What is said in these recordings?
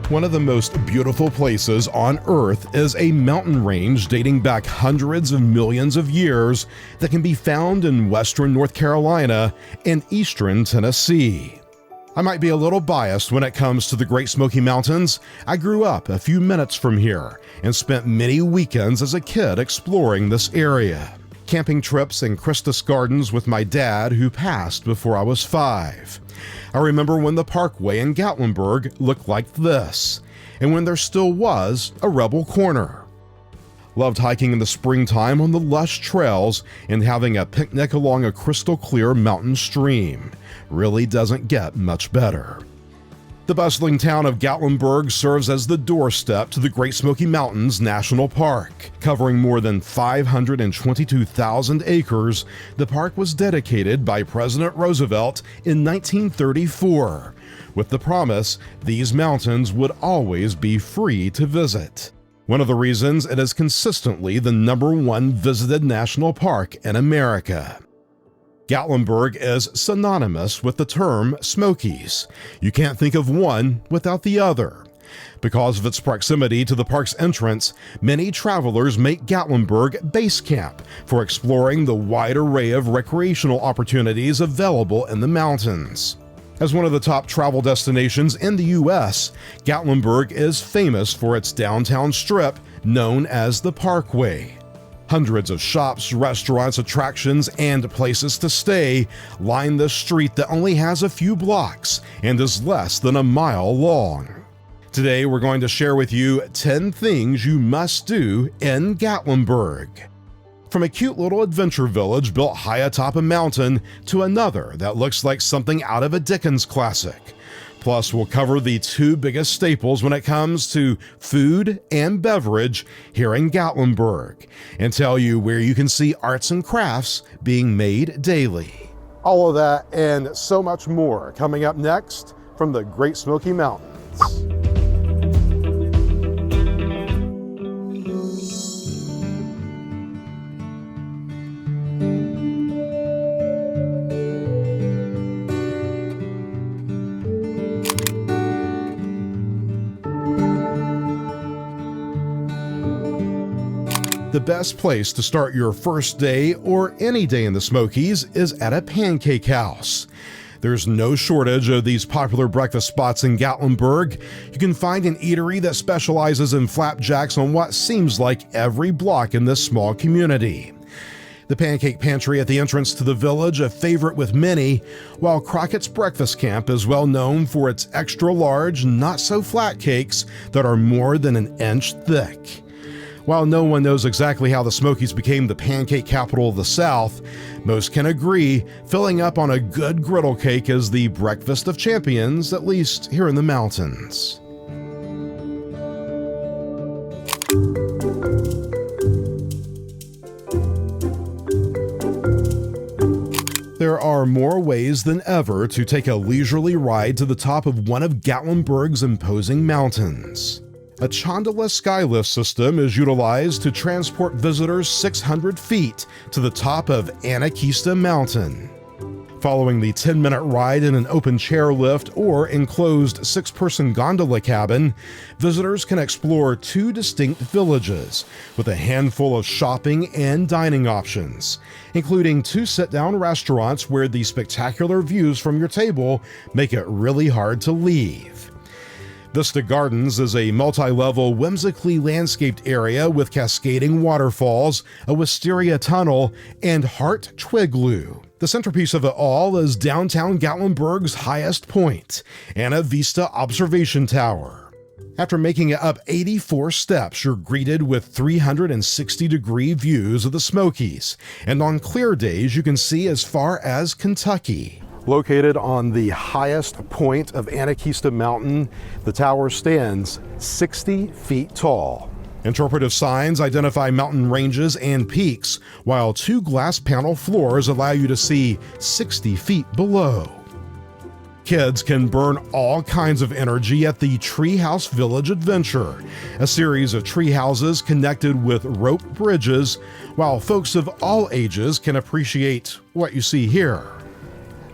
One of the most beautiful places on Earth is a mountain range dating back hundreds of millions of years that can be found in western North Carolina and eastern Tennessee. I might be a little biased when it comes to the Great Smoky Mountains. I grew up a few minutes from here and spent many weekends as a kid exploring this area. Camping trips in Christus Gardens with my dad, who passed before I was 5. I remember when the Parkway in Gatlinburg looked like this, and when there still was a Rebel Corner. Loved hiking in the springtime on the lush trails and having a picnic along a crystal clear mountain stream. Really doesn't get much better. The bustling town of Gatlinburg serves as the doorstep to the Great Smoky Mountains National Park. Covering more than 522,000 acres, the park was dedicated by President Roosevelt in 1934, with the promise these mountains would always be free to visit. One of the reasons it is consistently the #1 visited national park in America. Gatlinburg is synonymous with the term Smokies. You can't think of one without the other. Because of its proximity to the park's entrance, many travelers make Gatlinburg base camp for exploring the wide array of recreational opportunities available in the mountains. As one of the top travel destinations in the U.S., Gatlinburg is famous for its downtown strip known as the Parkway. Hundreds of shops, restaurants, attractions, and places to stay line this street that only has a few blocks and is less than a mile long. Today, we're going to share with you 10 things you must do in Gatlinburg. From a cute little adventure village built high atop a mountain to another that looks like something out of a Dickens classic. Plus, we'll cover the 2 biggest staples when it comes to food and beverage here in Gatlinburg, and tell you where you can see arts and crafts being made daily. All of that and so much more coming up next from the Great Smoky Mountains. The best place to start your first day or any day in the Smokies is at a pancake house. There's no shortage of these popular breakfast spots in Gatlinburg. You can find an eatery that specializes in flapjacks on what seems like every block in this small community. The Pancake Pantry at the entrance to the village, a favorite with many, while Crockett's Breakfast Camp is well known for its extra-large, not-so-flat cakes that are more than an inch thick. While no one knows exactly how the Smokies became the pancake capital of the South, most can agree filling up on a good griddle cake is the breakfast of champions, at least here in the mountains. There are more ways than ever to take a leisurely ride to the top of one of Gatlinburg's imposing mountains. A Chondola Skylift system is utilized to transport visitors 600 feet to the top of Anakeesta Mountain. Following the 10-minute ride in an open chairlift or enclosed 6-person gondola cabin, visitors can explore 2 distinct villages with a handful of shopping and dining options, including 2 sit-down restaurants where the spectacular views from your table make it really hard to leave. Vista Gardens is a multi-level, whimsically landscaped area with cascading waterfalls, a wisteria tunnel, and heart twigloo. The centerpiece of it all is downtown Gatlinburg's highest point, Anakeesta Observation Tower. After making it up 84 steps, you're greeted with 360-degree views of the Smokies, and on clear days you can see as far as Kentucky. Located on the highest point of Anakeesta Mountain, the tower stands 60 feet tall. Interpretive signs identify mountain ranges and peaks, while two glass panel floors allow you to see 60 feet below. Kids can burn all kinds of energy at the Treehouse Village Adventure, a series of tree houses connected with rope bridges, while folks of all ages can appreciate what you see here.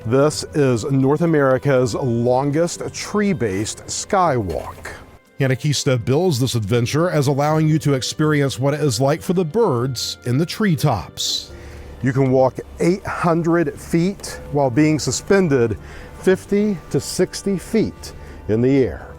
This is North America's longest tree-based skywalk. Anakeesta bills this adventure as allowing you to experience what it is like for the birds in the treetops. You can walk 800 feet while being suspended 50 to 60 feet in the air.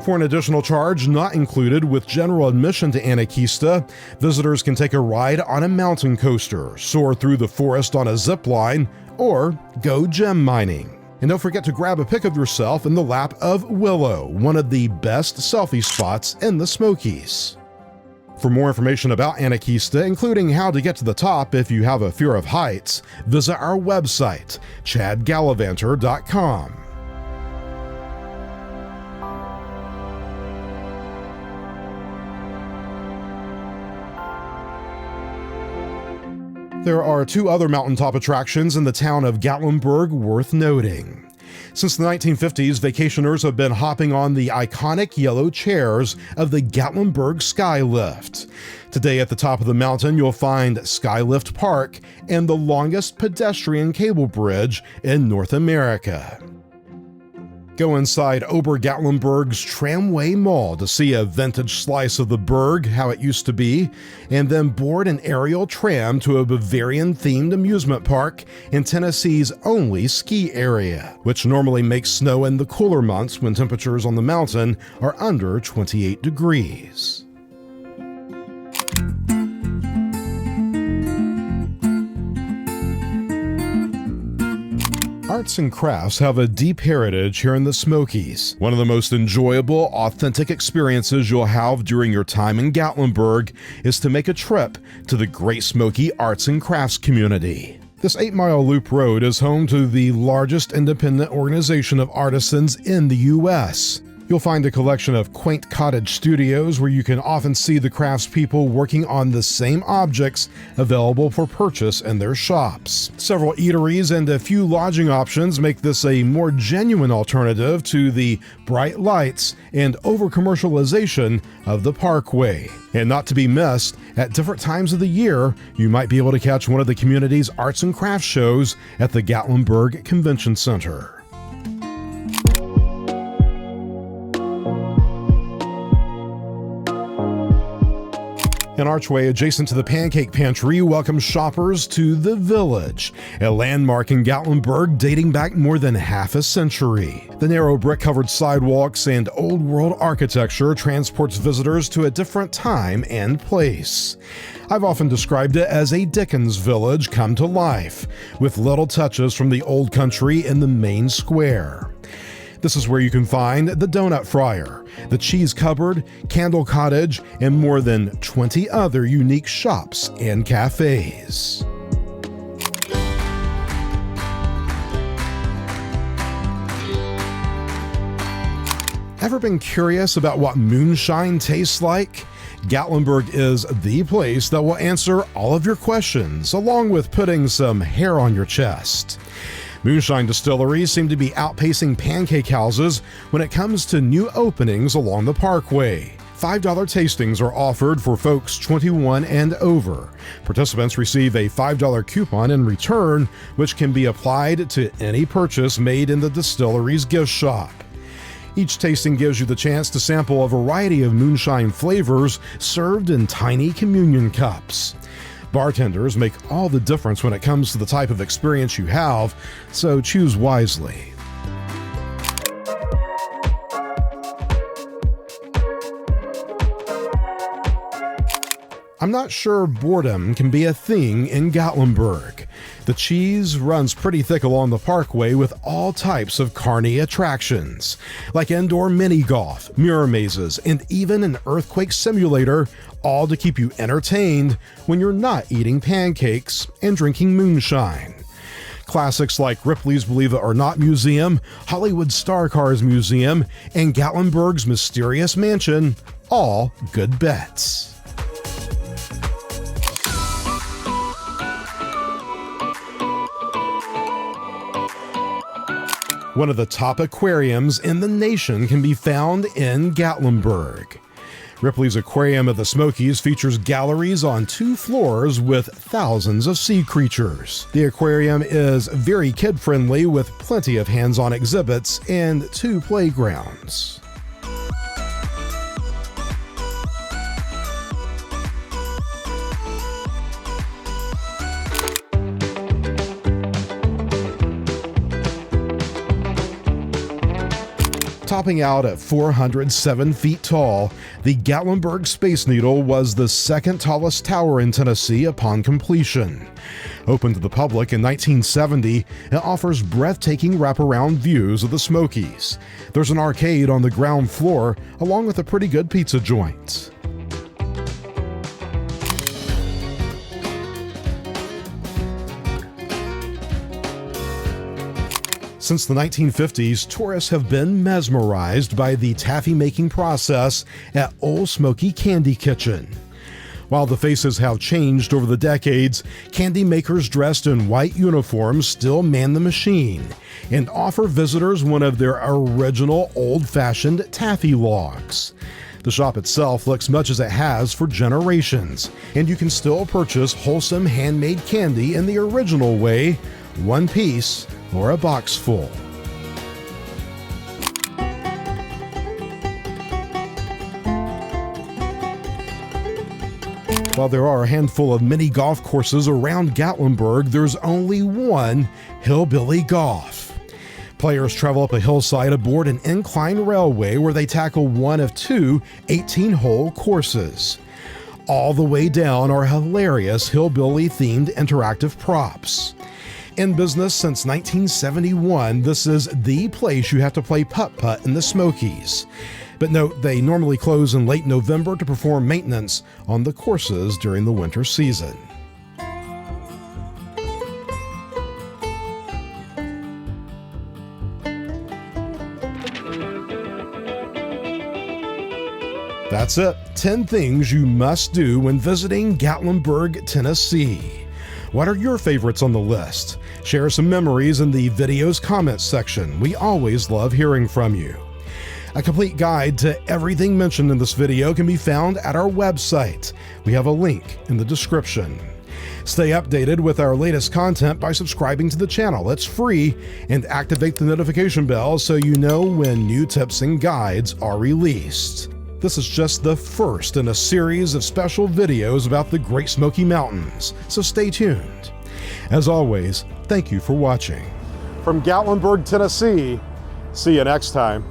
For an additional charge not included with general admission to Anakeesta, visitors can take a ride on a mountain coaster, soar through the forest on a zip line, or go gem mining. And don't forget to grab a pic of yourself in the lap of Willow, one of the best selfie spots in the Smokies. For more information about Anakeesta, including how to get to the top if you have a fear of heights, visit our website, ChadGallivanter.com. There are two other mountaintop attractions in the town of Gatlinburg worth noting. Since the 1950s, vacationers have been hopping on the iconic yellow chairs of the Gatlinburg Skylift. Today at the top of the mountain, you'll find Skylift Park and the longest pedestrian cable bridge in North America. Go inside Ober Gatlinburg's Tramway Mall to see a vintage slice of the burg, how it used to be, and then board an aerial tram to a Bavarian-themed amusement park in Tennessee's only ski area, which normally makes snow in the cooler months when temperatures on the mountain are under 28 degrees. Arts and crafts have a deep heritage here in the Smokies. One of the most enjoyable, authentic experiences you'll have during your time in Gatlinburg is to make a trip to the Great Smoky Arts and Crafts community. This 8-mile loop road is home to the largest independent organization of artisans in the U.S. You'll find a collection of quaint cottage studios where you can often see the craftspeople working on the same objects available for purchase in their shops. Several eateries and a few lodging options make this a more genuine alternative to the bright lights and over-commercialization of the Parkway. And not to be missed, at different times of the year, you might be able to catch one of the community's arts and crafts shows at the Gatlinburg Convention Center. An archway adjacent to the Pancake Pantry welcomes shoppers to The Village, a landmark in Gatlinburg dating back more than half a century. The narrow brick-covered sidewalks and old-world architecture transports visitors to a different time and place. I've often described it as a Dickens village come to life, with little touches from the old country in the main square. This is where you can find the Donut Fryer, the Cheese Cupboard, Candle Cottage, and more than 20 other unique shops and cafes. Ever been curious about what moonshine tastes like? Gatlinburg is the place that will answer all of your questions, along with putting some hair on your chest. Moonshine distilleries seem to be outpacing Pancake Houses when it comes to new openings along the Parkway. $5 tastings are offered for folks 21 and over. Participants receive a $5 coupon in return, which can be applied to any purchase made in the distillery's gift shop. Each tasting gives you the chance to sample a variety of moonshine flavors served in tiny communion cups. Bartenders make all the difference when it comes to the type of experience you have, so choose wisely. I'm not sure boredom can be a thing in Gatlinburg. The cheese runs pretty thick along the Parkway with all types of carny attractions, like indoor mini golf, mirror mazes, and even an earthquake simulator, all to keep you entertained when you're not eating pancakes and drinking moonshine. Classics like Ripley's Believe It or Not Museum, Hollywood Star Cars Museum, and Gatlinburg's Mysterious Mansion, all good bets. One of the top aquariums in the nation can be found in Gatlinburg. Ripley's Aquarium of the Smokies features galleries on 2 floors with thousands of sea creatures. The aquarium is very kid-friendly with plenty of hands-on exhibits and 2 playgrounds. Topping out at 407 feet tall, the Gatlinburg Space Needle was the second tallest tower in Tennessee upon completion. Opened to the public in 1970, it offers breathtaking wraparound views of the Smokies. There's an arcade on the ground floor, along with a pretty good pizza joint. Since the 1950s, tourists have been mesmerized by the taffy making process at Old Smoky Candy Kitchen. While the faces have changed over the decades, candy makers dressed in white uniforms still man the machine and offer visitors one of their original old-fashioned taffy logs. The shop itself looks much as it has for generations, and you can still purchase wholesome handmade candy in the original way, one piece or a box full. While there are a handful of mini golf courses around Gatlinburg, there's only one Hillbilly Golf. Players travel up a hillside aboard an incline railway where they tackle one of 2 18-hole courses. All the way down are hilarious hillbilly-themed interactive props. In business since 1971, this is the place you have to play putt-putt in the Smokies. But note, they normally close in late November to perform maintenance on the courses during the winter season. That's it. 10 things you must do when visiting Gatlinburg, Tennessee. What are your favorites on the list? Share some memories in the video's comments section. We always love hearing from you. A complete guide to everything mentioned in this video can be found at our website. We have a link in the description. Stay updated with our latest content by subscribing to the channel. It's free, and activate the notification bell so you know when new tips and guides are released. This is just the first in a series of special videos about the Great Smoky Mountains, so stay tuned. As always, thank you for watching. From Gatlinburg, Tennessee, see you next time.